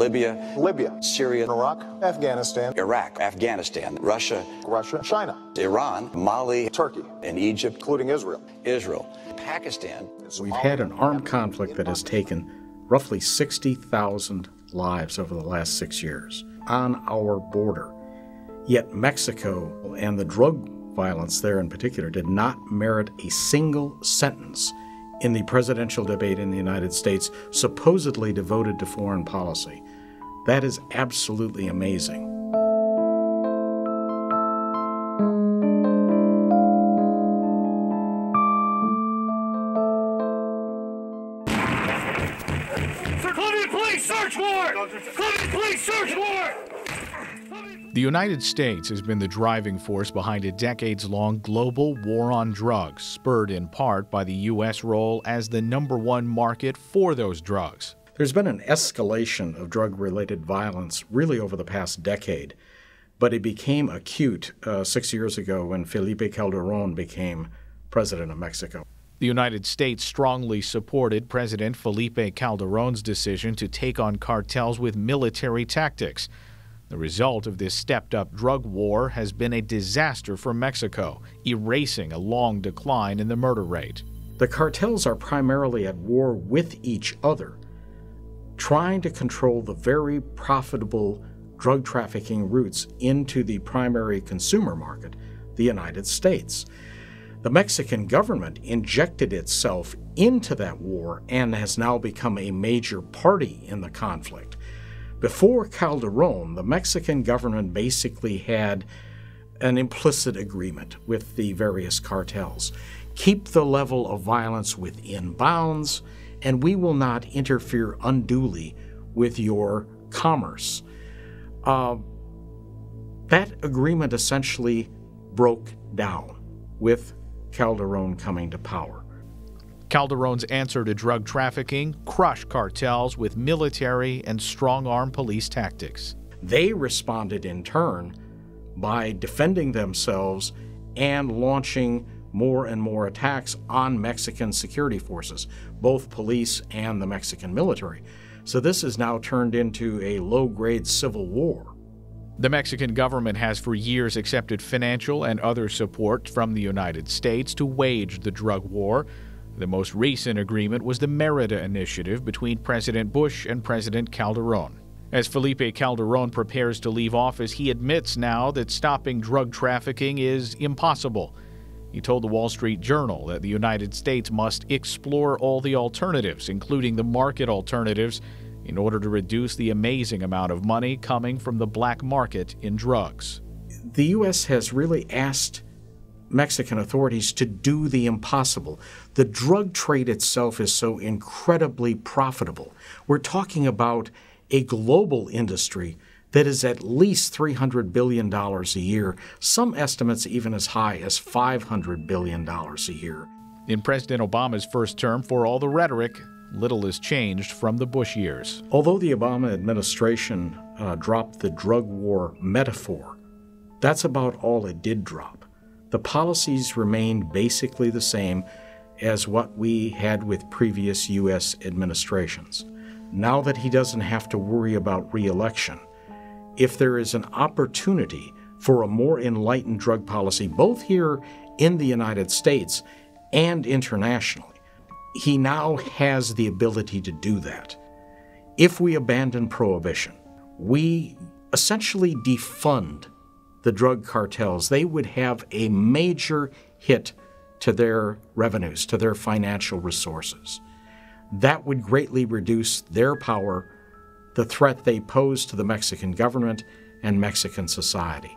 Libya, Syria, Iraq, Afghanistan, Russia, China, Iran, Mali, Turkey, and Egypt, including Israel. Pakistan. We've had an armed conflict that has taken roughly 60,000 lives over the last 6 years on our border. Yet Mexico and the drug violence there in particular did not merit a single sentence in the presidential debate in the United States, supposedly devoted to foreign policy. That is absolutely amazing. The United States has been the driving force behind a decades-long global war on drugs, spurred in part by the U.S. role as the #1 market for those drugs. There's been an escalation of drug-related violence really over the past decade, but it became acute 6 years ago when Felipe Calderon became president of Mexico. The United States strongly supported President Felipe Calderon's decision to take on cartels with military tactics. The result of this stepped-up drug war has been a disaster for Mexico, erasing a long decline in the murder rate. The cartels are primarily at war with each other, trying to control the very profitable drug trafficking routes into the primary consumer market, the United States. The Mexican government injected itself into that war and has now become a major party in the conflict. Before Calderon, the Mexican government basically had an implicit agreement with the various cartels. Keep the level of violence within bounds, and we will not interfere unduly with your commerce. That agreement essentially broke down with Calderon coming to power. Calderon's answer to drug trafficking: crush cartels with military and strong-arm police tactics. They responded in turn by defending themselves and launching more and more attacks on Mexican security forces, both police and the Mexican military. So this has now turned into a low-grade civil war. The Mexican government has for years accepted financial and other support from the United States to wage the drug war. The most recent agreement was the Merida Initiative between President Bush and President Calderon. As Felipe Calderon prepares to leave office, he admits now that stopping drug trafficking is impossible. He told the Wall Street Journal that the United States must explore all the alternatives, including the market alternatives, in order to reduce the amazing amount of money coming from the black market in drugs. The U.S. has really asked Mexican authorities to do the impossible. The drug trade itself is so incredibly profitable. We're talking about a global industry that is at least $300 billion a year, some estimates even as high as $500 billion a year. In President Obama's first term, for all the rhetoric, little has changed from the Bush years. Although the Obama administration dropped the drug war metaphor, that's about all it did drop. The policies remained basically the same as what we had with previous U.S. administrations. Now that he doesn't have to worry about re-election, if there is an opportunity for a more enlightened drug policy, both here in the United States and internationally, he now has the ability to do that. If we abandon prohibition, we essentially defund the drug cartels. They would have a major hit to their revenues, to their financial resources. That would greatly reduce their power, the threat they pose to the Mexican government and Mexican society.